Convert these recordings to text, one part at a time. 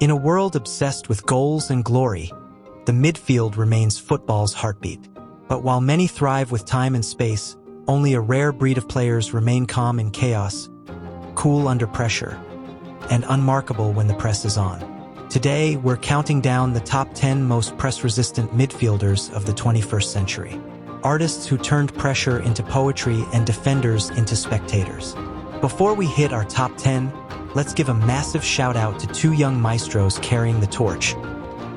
In a world obsessed with goals and glory, the midfield remains football's heartbeat. But while many thrive with time and space, only a rare breed of players remain calm in chaos, cool under pressure, and unmarkable when the press is on. Today, we're counting down the top 10 most press-resistant midfielders of the 21st century. Artists who turned pressure into poetry and defenders into spectators. Before we hit our top 10, let's give a massive shout-out to two young maestros carrying the torch.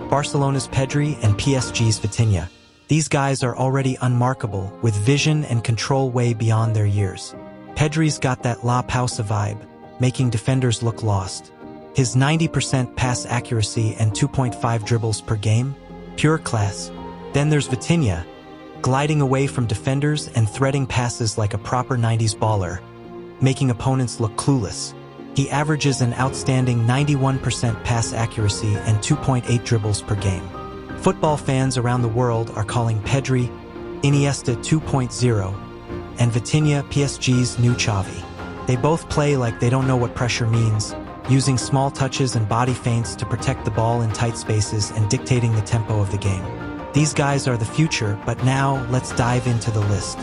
Barcelona's Pedri and PSG's Vitinha. These guys are already unmarkable, with vision and control way beyond their years. Pedri's got that La Pausa vibe, making defenders look lost. His 90% pass accuracy and 2.5 dribbles per game? Pure class. Then there's Vitinha, gliding away from defenders and threading passes like a proper 90s baller, making opponents look clueless. He averages an outstanding 91% pass accuracy and 2.8 dribbles per game. Football fans around the world are calling Pedri Iniesta 2.0 and Vitinha PSG's new Xavi. They both play like they don't know what pressure means, using small touches and body feints to protect the ball in tight spaces and dictating the tempo of the game. These guys are the future, but now let's dive into the list.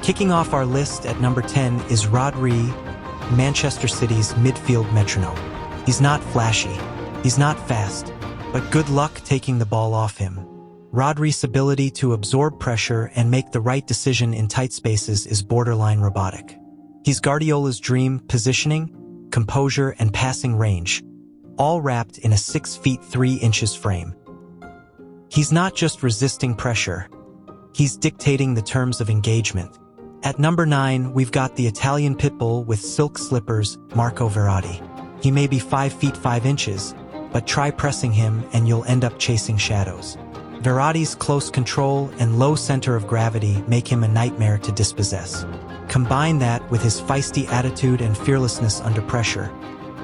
Kicking off our list at number 10 is Rodri, Manchester City's midfield metronome. He's not flashy, he's not fast, but good luck taking the ball off him. Rodri's ability to absorb pressure and make the right decision in tight spaces is borderline robotic. He's Guardiola's dream positioning, composure, and passing range, all wrapped in a 6 feet 3 inches frame. He's not just resisting pressure, he's dictating the terms of engagement. At number 9, we've got the Italian pitbull with silk slippers, Marco Verratti. He may be 5 feet 5 inches, but try pressing him and you'll end up chasing shadows. Verratti's close control and low center of gravity make him a nightmare to dispossess. Combine that with his feisty attitude and fearlessness under pressure,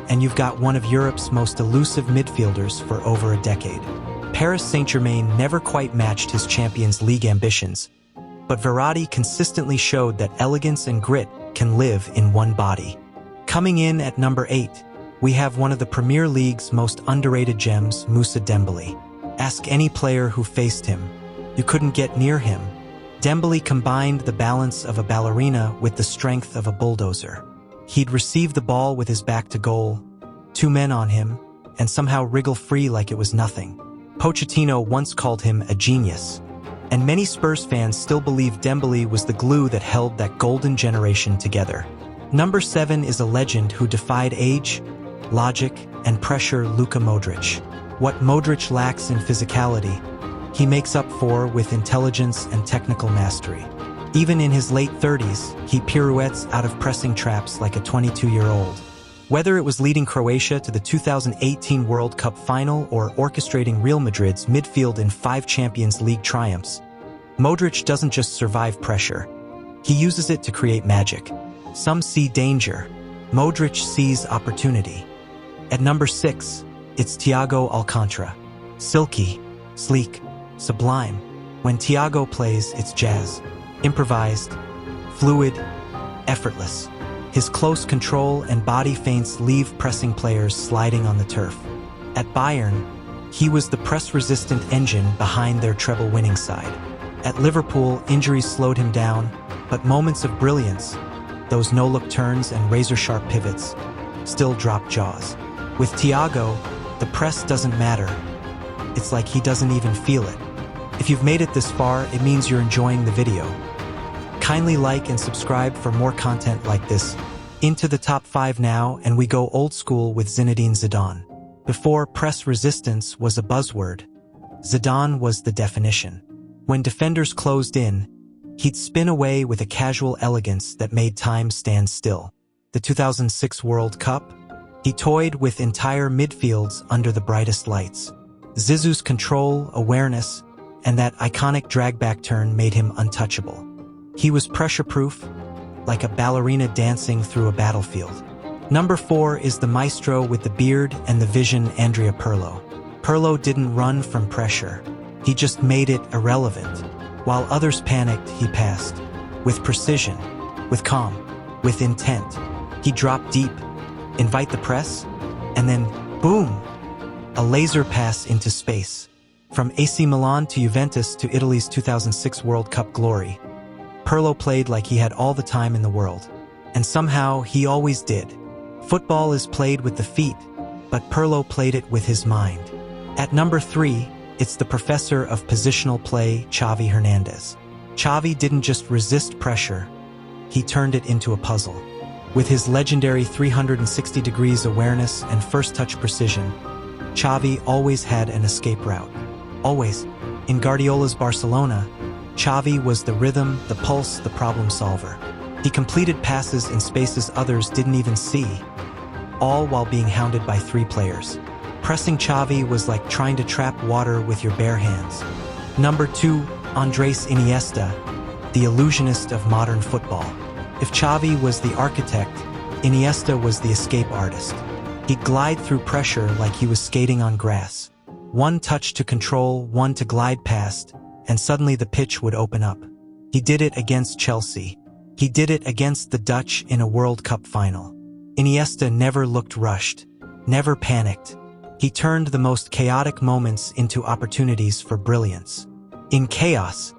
and you've got one of Europe's most elusive midfielders for over a decade. Paris Saint-Germain never quite matched his Champions League ambitions, but Verratti consistently showed that elegance and grit can live in one body. Coming in at number 8, we have one of the Premier League's most underrated gems, Moussa Dembele. Ask any player who faced him. You couldn't get near him. Dembele combined the balance of a ballerina with the strength of a bulldozer. He'd receive the ball with his back to goal, 2 men on him, and somehow wriggle free like it was nothing. Pochettino once called him a genius, and many Spurs fans still believe Dembele was the glue that held that golden generation together. Number 7 is a legend who defied age, logic, and pressure, Luka Modric. What Modric lacks in physicality, he makes up for with intelligence and technical mastery. Even in his late 30s, he pirouettes out of pressing traps like a 22-year-old. Whether it was leading Croatia to the 2018 World Cup final or orchestrating Real Madrid's midfield in 5 Champions League triumphs, Modric doesn't just survive pressure. He uses it to create magic. Some see danger. Modric sees opportunity. At number 6, it's Thiago Alcantara. Silky, sleek, sublime. When Thiago plays, it's jazz. Improvised, fluid, effortless. His close control and body feints leave pressing players sliding on the turf. At Bayern, he was the press-resistant engine behind their treble-winning side. At Liverpool, injuries slowed him down, but moments of brilliance, those no-look turns and razor-sharp pivots, still dropped jaws. With Thiago, the press doesn't matter. It's like he doesn't even feel it. If you've made it this far, it means you're enjoying the video. Kindly like and subscribe for more content like this. Into the top 5 now, and we go old school with Zinedine Zidane. Before press resistance was a buzzword, Zidane was the definition. When defenders closed in, he'd spin away with a casual elegance that made time stand still. The 2006 World Cup, he toyed with entire midfields under the brightest lights. Zizou's control, awareness, and that iconic drag-back turn made him untouchable. He was pressure-proof, like a ballerina dancing through a battlefield. Number 4 is the maestro with the beard and the vision, Andrea Pirlo. Pirlo didn't run from pressure. He just made it irrelevant. While others panicked, he passed. With precision, with calm, with intent. He dropped deep, invite the press, and then Boom! A laser pass into space. From AC Milan to Juventus to Italy's 2006 World Cup glory, Pirlo played like he had all the time in the world. And somehow, he always did. Football is played with the feet, but Pirlo played it with his mind. At number 3, it's the professor of positional play, Xavi Hernandez. Xavi didn't just resist pressure, he turned it into a puzzle. With his legendary 360 degrees awareness and first-touch precision, Xavi always had an escape route. Always. In Guardiola's Barcelona, Xavi was the rhythm, the pulse, the problem solver. He completed passes in spaces others didn't even see, all while being hounded by 3 players. Pressing Xavi was like trying to trap water with your bare hands. Number 2, Andres Iniesta, the illusionist of modern football. If Xavi was the architect, Iniesta was the escape artist. He'd glide through pressure like he was skating on grass. One touch to control, one to glide past, and suddenly the pitch would open up. He did it against Chelsea. He did it against the Dutch in a World Cup final. Iniesta never looked rushed, never panicked. He turned the most chaotic moments into opportunities for brilliance. In chaos,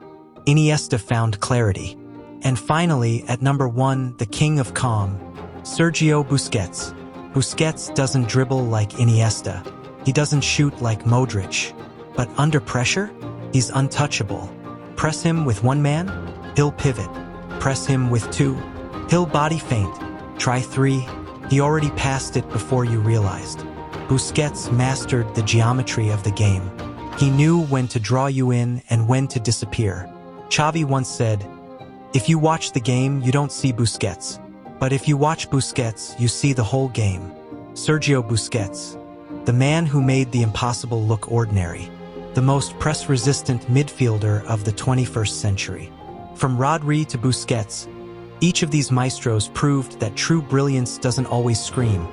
Iniesta found clarity. And finally, at number 1, the king of calm, Sergio Busquets. Busquets doesn't dribble like Iniesta. He doesn't shoot like Modric. But under pressure, he's untouchable. Press him with 1 man, he'll pivot. Press him with 2, he'll body feint. Try 3, he already passed it before you realized. Busquets mastered the geometry of the game. He knew when to draw you in and when to disappear. Xavi once said, "If you watch the game, you don't see Busquets. But if you watch Busquets, you see the whole game." Sergio Busquets, the man who made the impossible look ordinary, the most press-resistant midfielder of the 21st century. From Rodri to Busquets, each of these maestros proved that true brilliance doesn't always scream.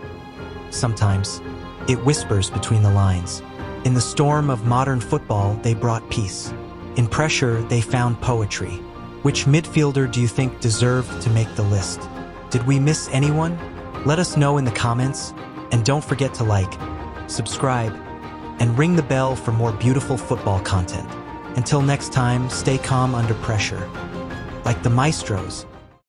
Sometimes, it whispers between the lines. In the storm of modern football, they brought peace. In pressure, they found poetry. Which midfielder do you think deserved to make the list? Did we miss anyone? Let us know in the comments, and don't forget to like, subscribe, and ring the bell for more beautiful football content. Until next time, stay calm under pressure. Like the maestros,